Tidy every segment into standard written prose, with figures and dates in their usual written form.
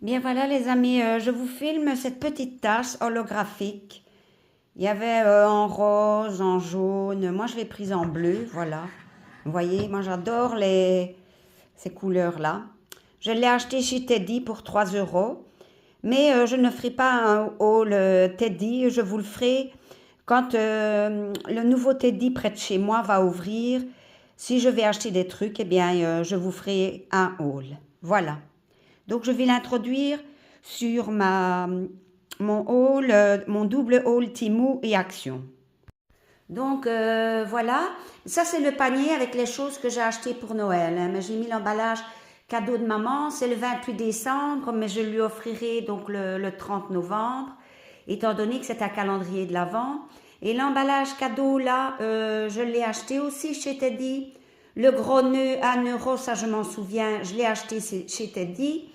Bien voilà les amis, je vous filme cette petite tasse holographique. Il y avait en rose, en jaune, moi je l'ai prise en bleu, voilà. Vous voyez, moi j'adore ces couleurs-là. Je l'ai acheté chez Teddy pour 3 euros. Mais je ne ferai pas un haul Teddy, je vous le ferai quand le nouveau Teddy près de chez moi va ouvrir. Si je vais acheter des trucs, eh bien je vous ferai un haul. Voilà. Donc je vais l'introduire sur mon haul, mon double haul Temu et Action. Donc voilà, ça c'est le panier avec les choses que j'ai achetées pour Noël, hein. Mais j'ai mis l'emballage cadeau de maman, c'est le 28 décembre, mais je lui offrirai donc le 30 novembre, étant donné que c'est un calendrier de l'Avent. Et l'emballage cadeau là, je l'ai acheté aussi chez Teddy. Le gros nœud à 1 euro, ça je m'en souviens, je l'ai acheté chez Teddy.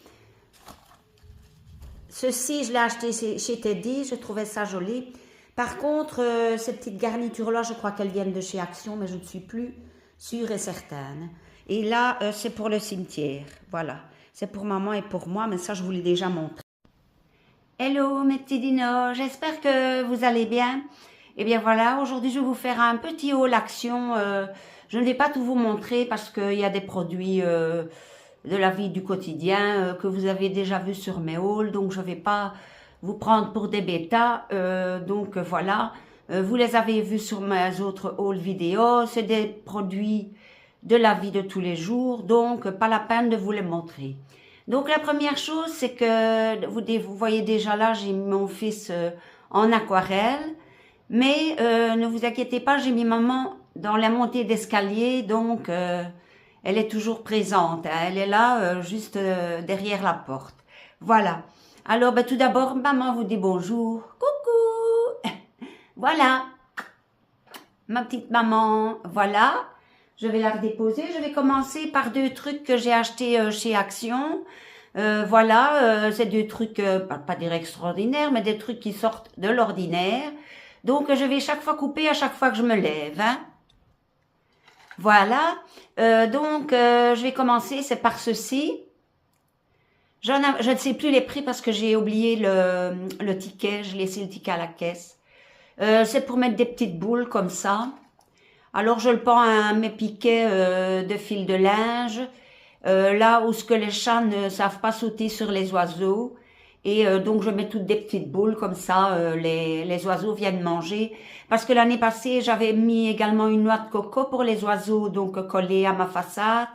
Ceci, je l'ai acheté chez Teddy, je trouvais ça joli. Par contre, ces petites garnitures-là, je crois qu'elles viennent de chez Action, mais je ne suis plus sûre et certaine. Et là, c'est pour le cimetière, voilà. C'est pour maman et pour moi, mais ça, je vous l'ai déjà montré. Hello mes petits dinos, j'espère que vous allez bien. Et bien voilà, aujourd'hui je vais vous faire un petit haul Action. Je ne vais pas tout vous montrer parce qu'il y a des produits de la vie du quotidien que vous avez déjà vu sur mes hauls, donc je ne vais pas vous prendre pour des bêtas. Donc voilà, vous les avez vus sur mes autres hauls vidéo, c'est des produits de la vie de tous les jours, donc pas la peine de vous les montrer. Donc la première chose, c'est que vous voyez déjà là, j'ai mis mon fils en aquarelle, mais ne vous inquiétez pas, j'ai mis maman dans la montée d'escalier, donc elle est toujours présente, hein. Elle est là, juste derrière la porte. Voilà. Alors, ben, tout d'abord, maman vous dit bonjour. Coucou. Voilà. Ma petite maman, voilà. Je vais la redéposer. Je vais commencer par 2 trucs que j'ai achetés chez Action. Voilà, c'est 2 trucs, pas dire extraordinaires, mais des trucs qui sortent de l'ordinaire. Donc, je vais chaque fois couper à chaque fois que je me lève, hein. Voilà, donc je vais commencer, c'est par ceci. Je ne sais plus les prix parce que j'ai oublié le ticket, j'ai laissé le ticket à la caisse. C'est pour mettre des petites boules comme ça. Alors je le prends à mes piquets de fil de linge, là où ce que les chats ne savent pas sauter sur les oiseaux. Et donc je mets toutes des petites boules comme ça, les oiseaux viennent manger. Parce que l'année passée, j'avais mis également une noix de coco pour les oiseaux, donc collée à ma façade.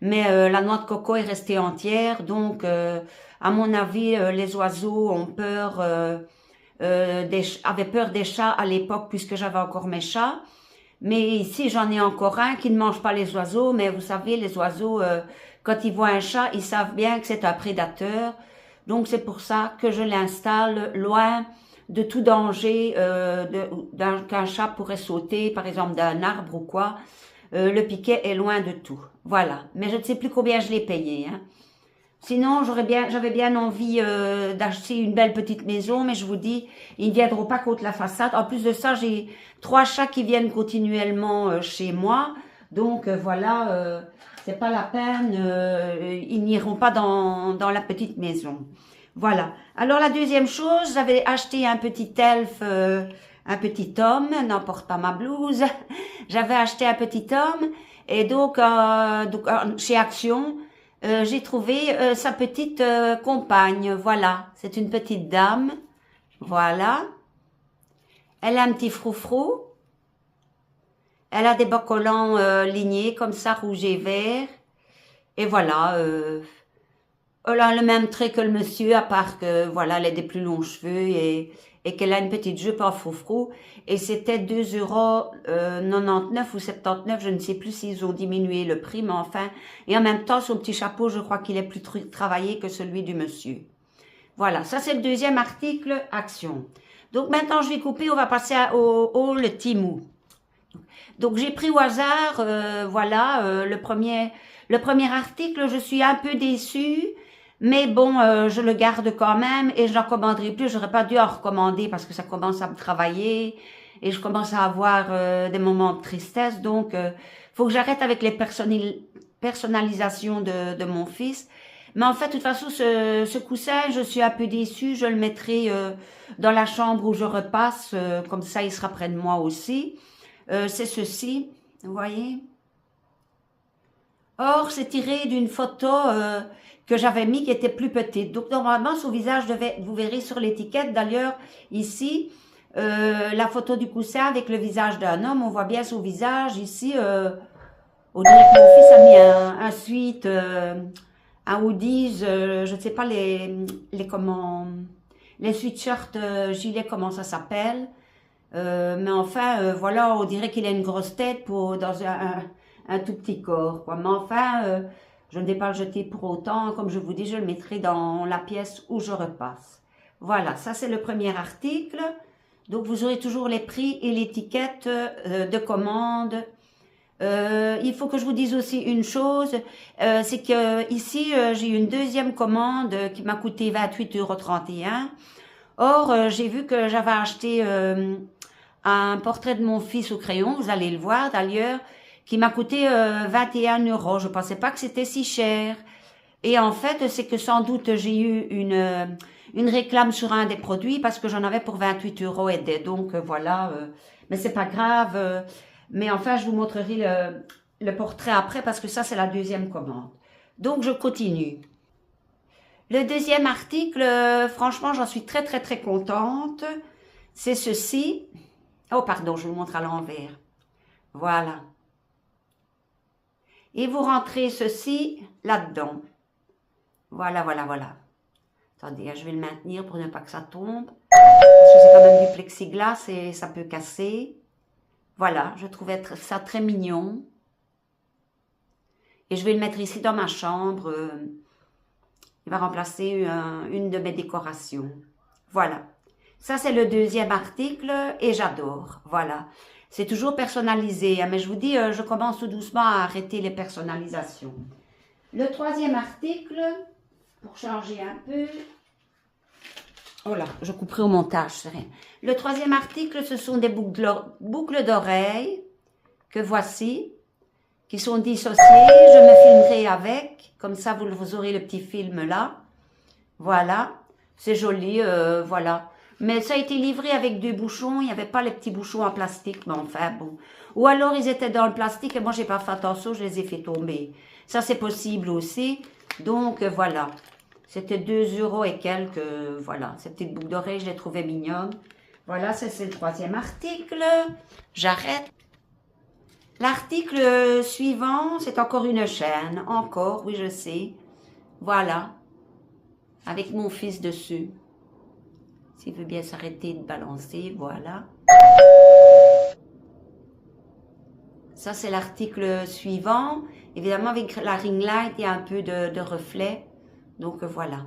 Mais la noix de coco est restée entière, donc à mon avis, les oiseaux ont peur, avaient peur des chats à l'époque puisque j'avais encore mes chats. Mais ici, j'en ai encore un qui ne mange pas les oiseaux, mais vous savez, les oiseaux, quand ils voient un chat, ils savent bien que c'est un prédateur. Donc c'est pour ça que je l'installe loin de tout danger qu'un chat pourrait sauter, par exemple d'un arbre ou quoi. Le piquet est loin de tout. Voilà. Mais je ne sais plus combien je l'ai payé, hein. Sinon, j'avais bien envie d'acheter une belle petite maison, mais je vous dis, ils ne viendront pas contre la façade. En plus de ça, j'ai 3 chats qui viennent continuellement chez moi. Donc voilà, c'est pas la peine, ils n'iront pas dans la petite maison. Voilà. Alors la deuxième chose, j'avais acheté un petit elfe, un petit homme, n'emporte pas ma blouse. J'avais acheté un petit homme et donc chez Action, j'ai trouvé sa petite compagne. Voilà, c'est une petite dame. Voilà. Elle a un petit froufrou. Elle a des bas collants lignés comme ça, rouge et vert. Et voilà, elle a le même trait que le monsieur, à part que voilà, elle a des plus longs cheveux et qu'elle a une petite jupe en froufrou. Et c'était 2,99 € ou 79, je ne sais plus s'ils ont diminué le prix, mais enfin. Et en même temps, son petit chapeau, je crois qu'il est plus travaillé que celui du monsieur. Voilà, ça c'est le deuxième article, Action. Donc maintenant, je vais couper, on va passer au haul Temu. Donc j'ai pris au hasard, voilà, le premier article, je suis un peu déçue, mais bon, je le garde quand même et je n'en commanderai plus. J'aurais pas dû en recommander parce que ça commence à me travailler et je commence à avoir des moments de tristesse. Donc, faut que j'arrête avec les personnalisations de mon fils. Mais en fait, de toute façon, ce coussin, je suis un peu déçue. Je le mettrai dans la chambre où je repasse. Comme ça, il sera près de moi aussi. C'est ceci, vous voyez. Or, c'est tiré d'une photo que j'avais mis qui était plus petite. Donc, normalement, son visage devait, vous verrez sur l'étiquette, d'ailleurs, ici, la photo du coussin avec le visage d'un homme. On voit bien son visage. Ici, on dirait que mon fils a mis un sweat, un hoodies, je ne sais pas les sweatshirts, gilets, comment ça s'appelle. Mais enfin, voilà, on dirait qu'il a une grosse tête dans un tout petit corps, quoi. Mais enfin, je ne vais pas le jeter pour autant. Comme je vous dis, je le mettrai dans la pièce où je repasse. Voilà, ça c'est le premier article. Donc, vous aurez toujours les prix et l'étiquette de commande. Il faut que je vous dise aussi une chose, c'est que ici, j'ai eu une deuxième commande qui m'a coûté 28,31 €. Or, j'ai vu que j'avais acheté un portrait de mon fils au crayon, vous allez le voir d'ailleurs, qui m'a coûté 21 €. Je pensais pas que c'était si cher. Et en fait, c'est que sans doute j'ai eu une réclame sur un des produits parce que j'en avais pour 28 € et des. Donc voilà, mais c'est pas grave. Mais enfin, je vous montrerai le portrait après parce que ça, c'est la deuxième commande. Donc, je continue. Le deuxième article, franchement, j'en suis très, très, très contente. C'est ceci. Oh, pardon, je vous montre à l'envers. Voilà. Et vous rentrez ceci là-dedans. Voilà, voilà, voilà. Attendez, je vais le maintenir pour ne pas que ça tombe. Parce que c'est quand même du plexiglas et ça peut casser. Voilà, je trouvais ça très mignon. Et je vais le mettre ici dans ma chambre. Il va remplacer une de mes décorations. Voilà. Ça, c'est le deuxième article et j'adore. Voilà. C'est toujours personnalisé. Mais je vous dis, je commence tout doucement à arrêter les personnalisations. Le troisième article, pour changer un peu. Oh là, je couperai au montage, c'est rien. Le troisième article, ce sont des boucles d'oreilles que voici, qui sont dissociées. Je me filmerai avec, comme ça vous aurez le petit film là. Voilà, c'est joli, voilà. Mais ça a été livré avec deux bouchons, il n'y avait pas les petits bouchons en plastique, mais enfin bon. Ou alors ils étaient dans le plastique et moi j'ai pas fait attention, je les ai fait tomber. Ça c'est possible aussi, donc voilà. C'était 2 € et quelques, voilà. Ces petites boucles d'oreilles, je les trouvais mignonnes. Voilà, c'est le troisième article. J'arrête. L'article suivant, c'est encore une chaîne. Encore, oui, je sais. Voilà. Avec mon fils dessus. S'il veut bien s'arrêter de balancer, voilà. Ça, c'est l'article suivant. Évidemment, avec la ring light, il y a un peu de reflet. Donc voilà.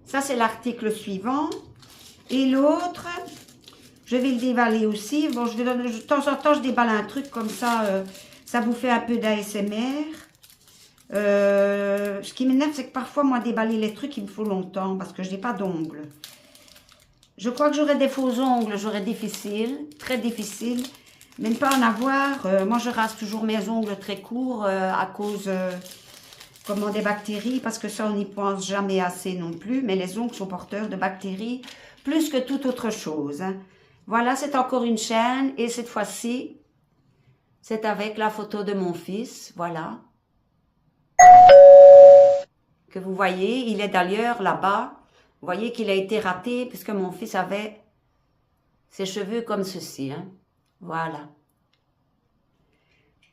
Ça, c'est l'article suivant. Et l'autre, je vais le déballer aussi. Bon, de temps en temps, je déballe un truc comme ça. Ça vous fait un peu d'ASMR. Ce qui m'énerve, c'est que parfois, moi, déballer les trucs, il me faut longtemps parce que je n'ai pas d'ongles. Je crois que j'aurais des faux ongles, j'aurais difficile, très difficile. Mais ne pas en avoir. Moi, je rase toujours mes ongles très courts à cause... Comment des bactéries, parce que ça, on n'y pense jamais assez non plus, mais les ongles sont porteurs de bactéries plus que toute autre chose. Hein. Voilà, c'est encore une chaîne, et cette fois-ci, c'est avec la photo de mon fils, voilà. Que vous voyez, il est d'ailleurs là-bas. Vous voyez qu'il a été raté, puisque mon fils avait ses cheveux comme ceci. Hein. Voilà.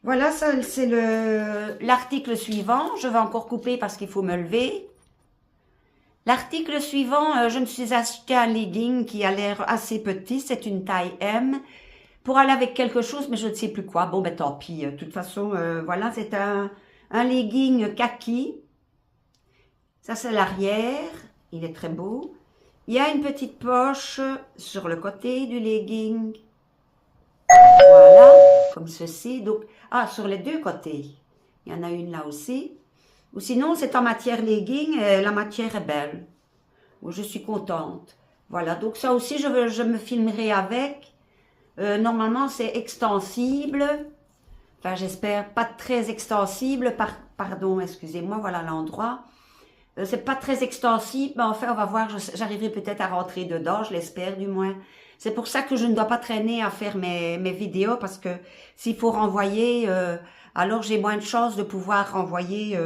Voilà, ça c'est l'article suivant. Je vais encore couper parce qu'il faut me lever. L'article suivant, je me suis acheté un legging qui a l'air assez petit. C'est une taille M. Pour aller avec quelque chose, mais je ne sais plus quoi. Bon, ben tant pis. De toute façon, voilà, c'est un legging kaki. Ça, c'est l'arrière. Il est très beau. Il y a une petite poche sur le côté du legging. Voilà, comme ceci. Donc, sur les deux côtés. Il y en a une là aussi. Ou sinon, c'est en matière legging. La matière est belle. Je suis contente. Voilà, donc ça aussi, je me filmerai avec. Normalement, c'est extensible. Enfin, j'espère pas très extensible. Pardon, excusez-moi, voilà l'endroit. C'est pas très extensible, mais enfin, on va voir, j'arriverai peut-être à rentrer dedans, je l'espère du moins. C'est pour ça que je ne dois pas traîner à faire mes vidéos, parce que s'il faut renvoyer, alors j'ai moins de chances de pouvoir renvoyer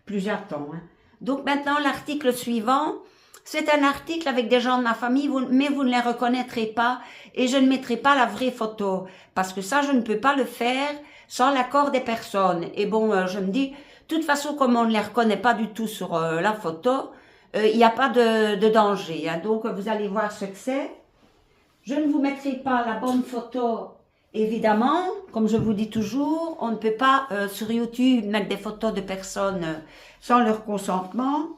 plusieurs temps. Hein. Donc maintenant, l'article suivant, c'est un article avec des gens de ma famille, mais vous ne les reconnaîtrez pas, et je ne mettrai pas la vraie photo, parce que ça, je ne peux pas le faire sans l'accord des personnes. Et bon, je me dis, de toute façon, comme on ne les reconnaît pas du tout sur la photo, il n'y a pas de danger. Hein. Donc, vous allez voir ce que c'est. Je ne vous mettrai pas la bonne photo, évidemment. Comme je vous dis toujours, on ne peut pas sur YouTube mettre des photos de personnes sans leur consentement.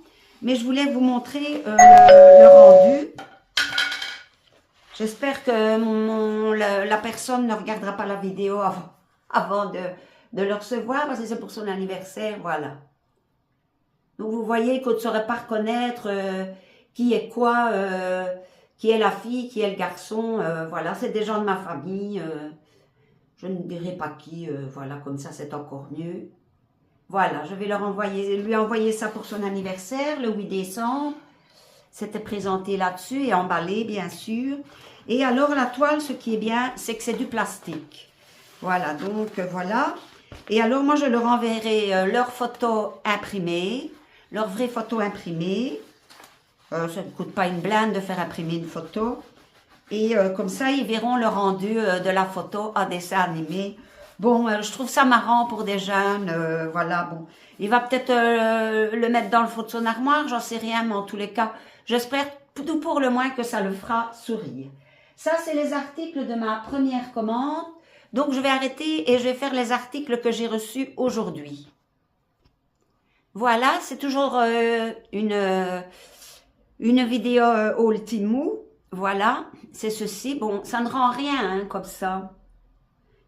Mais je voulais vous montrer le rendu. J'espère que la personne ne regardera pas la vidéo avant de le recevoir, parce que c'est pour son anniversaire, voilà. Donc vous voyez qu'on ne saurait pas reconnaître qui est quoi, qui est la fille, qui est le garçon, voilà, c'est des gens de ma famille, je ne dirai pas qui, voilà, comme ça c'est encore mieux. Voilà, je vais lui envoyer ça pour son anniversaire, le 8 décembre. C'était présenté là-dessus et emballé, bien sûr. Et alors, la toile, ce qui est bien, c'est que c'est du plastique. Voilà, donc voilà. Et alors, moi, je leur enverrai leurs photos imprimées, leurs vraies photos imprimées. Ça ne coûte pas une blinde de faire imprimer une photo. Et comme ça, ils verront le rendu de la photo en dessin animé. Bon, je trouve ça marrant pour des jeunes, voilà, bon. Il va peut-être le mettre dans le fond de son armoire, j'en sais rien, mais en tous les cas, j'espère tout pour le moins que ça le fera sourire. Ça, c'est les articles de ma première commande. Donc, je vais arrêter et je vais faire les articles que j'ai reçus aujourd'hui. Voilà, c'est toujours une vidéo haul Temu. Voilà, c'est ceci. Bon, ça ne rend rien hein, comme ça.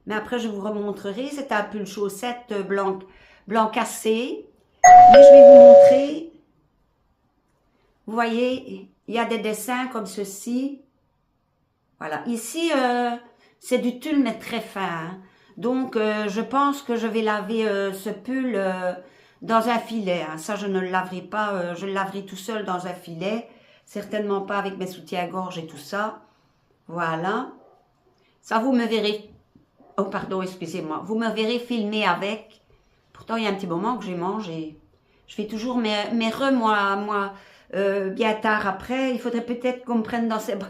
Mais après, je vous remontrerai. C'est un pull chaussette blanc cassé. Mais je vais vous montrer. Vous voyez, il y a des dessins comme ceci. Voilà. Ici, c'est du tulle, mais très fin. Hein. Donc, je pense que je vais laver ce pull dans un filet. Hein. Ça, je ne le laverai pas. Je le laverai tout seul dans un filet. Certainement pas avec mes soutiens-gorge et tout ça. Voilà. Ça, vous me verrez... Oh, pardon, excusez-moi. Vous me verrez filmer avec. Pourtant, il y a un petit moment que j'ai mangé. Je fais toujours mes moi, bien tard après. Il faudrait peut-être qu'on me prenne dans ses bras.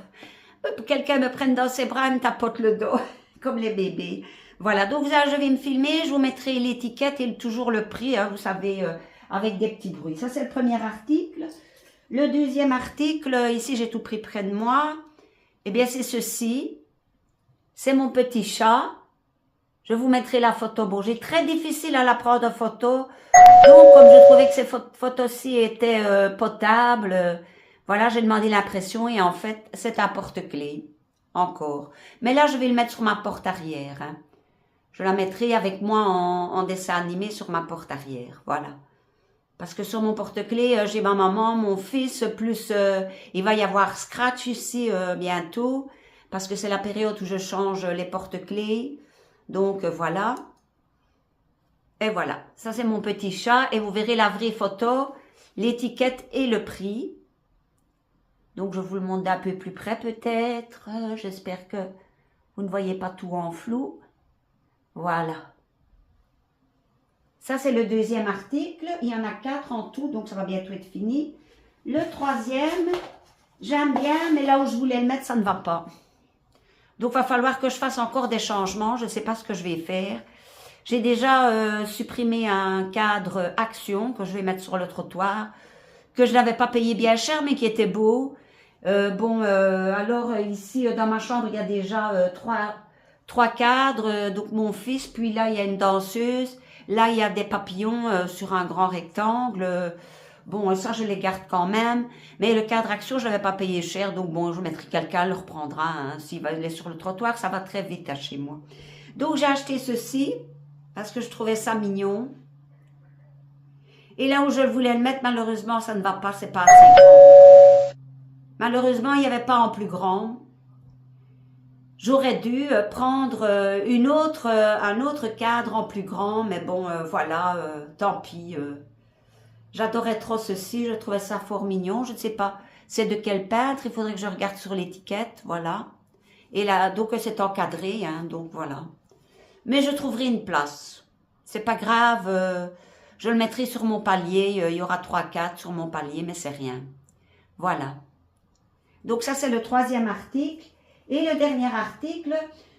Quelqu'un me prenne dans ses bras et me tapote le dos, comme les bébés. Voilà, donc je vais me filmer. Je vous mettrai l'étiquette et toujours le prix, hein, vous savez, avec des petits bruits. Ça, c'est le premier article. Le deuxième article, ici, j'ai tout pris près de moi. Eh bien, c'est ceci. C'est mon petit chat. Je vous mettrai la photo. Bon, j'ai très difficile à la prendre en photo. Donc, comme je trouvais que ces photos-ci étaient potables, voilà, j'ai demandé l'impression et en fait, c'est un porte-clés. Encore. Mais là, je vais le mettre sur ma porte arrière. Hein. Je la mettrai avec moi en dessin animé sur ma porte arrière. Voilà. Parce que sur mon porte-clés, j'ai ma maman, mon fils, plus il va y avoir Scratch ici bientôt. Parce que c'est la période où je change les porte-clés. Donc, voilà. Et voilà. Ça, c'est mon petit chat. Et vous verrez la vraie photo, l'étiquette et le prix. Donc, je vous le montre d'un peu plus près, peut-être. J'espère que vous ne voyez pas tout en flou. Voilà. Ça, c'est le deuxième article. Il y en a 4 en tout, donc ça va bientôt être fini. Le troisième, j'aime bien, mais là où je voulais le mettre, ça ne va pas. Donc, il va falloir que je fasse encore des changements. Je ne sais pas ce que je vais faire. J'ai déjà supprimé un cadre action que je vais mettre sur le trottoir, que je n'avais pas payé bien cher, mais qui était beau. Alors ici, dans ma chambre, il y a déjà trois cadres. Donc, mon fils, puis là, il y a une danseuse. Là, il y a des papillons sur un grand rectangle. Bon, ça, je les garde quand même. Mais le cadre action, je ne l'avais pas payé cher. Donc, bon, je mettrai quelqu'un, le reprendra. Hein, s'il va aller sur le trottoir, ça va très vite à chez moi. Donc, j'ai acheté ceci parce que je trouvais ça mignon. Et là où je voulais le mettre, malheureusement, ça ne va pas. C'est pas assez grand. Malheureusement, il n'y avait pas en plus grand. J'aurais dû prendre un autre cadre en plus grand, mais bon, voilà, tant pis. J'adorais trop ceci, je trouvais ça fort mignon. Je ne sais pas, c'est de quel peintre, il faudrait que je regarde sur l'étiquette, voilà. Et là, donc c'est encadré, hein, donc voilà. Mais je trouverai une place. C'est pas grave, je le mettrai sur mon palier, il y aura 3-4 sur mon palier, mais c'est rien. Voilà. Donc ça, c'est le troisième article. Et le dernier article,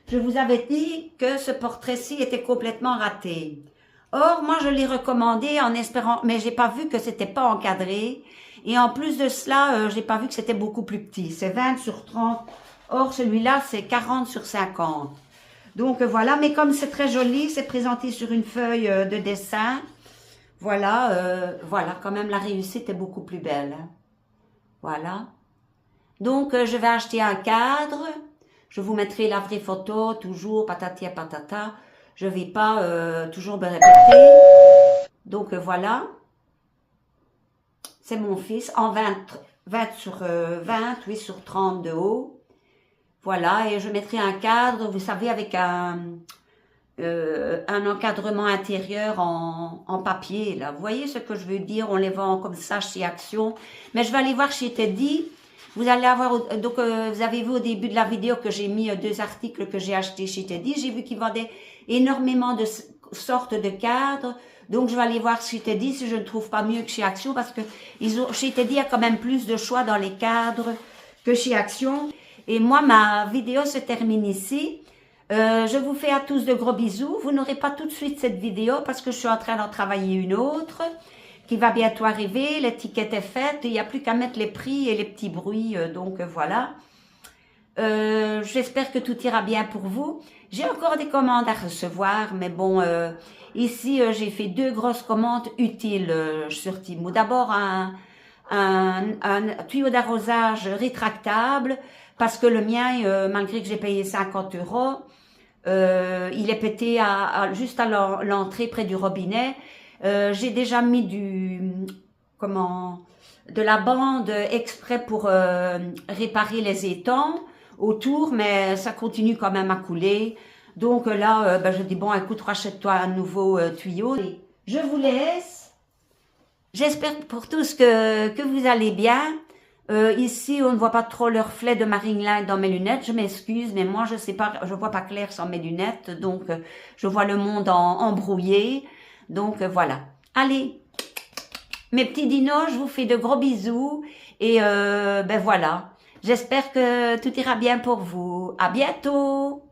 je vous avais dit que ce portrait-ci était complètement raté. Or, moi, je l'ai recommandé en espérant, mais j'ai pas vu que c'était pas encadré. Et en plus de cela, j'ai pas vu que c'était beaucoup plus petit. C'est 20 sur 30. Or, celui-là, c'est 40 sur 50. Donc, voilà. Mais comme c'est très joli, c'est présenté sur une feuille de dessin. Voilà, voilà. Quand même, la réussite est beaucoup plus belle. Hein. Voilà. Donc, je vais acheter un cadre. Je vous mettrai la vraie photo, toujours patati et patata. Je ne vais pas toujours me répéter. Donc, voilà. C'est mon fils en 20 sur 20, 8 sur 30 de haut. Voilà, et je mettrai un cadre, vous savez, avec un encadrement intérieur en papier. Là. Vous voyez ce que je veux dire? On les vend comme ça chez Action. Mais je vais aller voir chez Teddy. Vous allez avoir, donc vous avez vu au début de la vidéo que j'ai mis 2 articles que j'ai achetés chez Teddy. J'ai vu qu'ils vendaient énormément de sortes de cadres. Donc je vais aller voir chez Teddy si je ne trouve pas mieux que chez Action parce que chez Teddy il y a quand même plus de choix dans les cadres que chez Action. Et moi ma vidéo se termine ici. Je vous fais à tous de gros bisous. Vous n'aurez pas tout de suite cette vidéo parce que je suis en train d'en travailler une autre qui va bientôt arriver. L'étiquette est faite. Il n'y a plus qu'à mettre les prix et les petits bruits. Donc voilà. J'espère que tout ira bien pour vous. J'ai encore des commandes à recevoir. Mais bon, ici j'ai fait 2 grosses commandes utiles sur Temu. D'abord un tuyau d'arrosage rétractable. Parce que le mien, malgré que j'ai payé 50 €, il est pété juste à l'entrée près du robinet. J'ai déjà mis de la bande exprès pour réparer les étangs autour, mais ça continue quand même à couler. Donc là, je dis bon, écoute, rachète-toi un nouveau tuyau. Et je vous laisse. J'espère pour tous que vous allez bien. Ici, on ne voit pas trop le reflet de ma ring light dans mes lunettes. Je m'excuse, mais moi, je sais pas, je vois pas clair sans mes lunettes. Donc, je vois le monde embrouillé. Donc, voilà. Allez, mes petits dinos, je vous fais de gros bisous. Et voilà. J'espère que tout ira bien pour vous. À bientôt!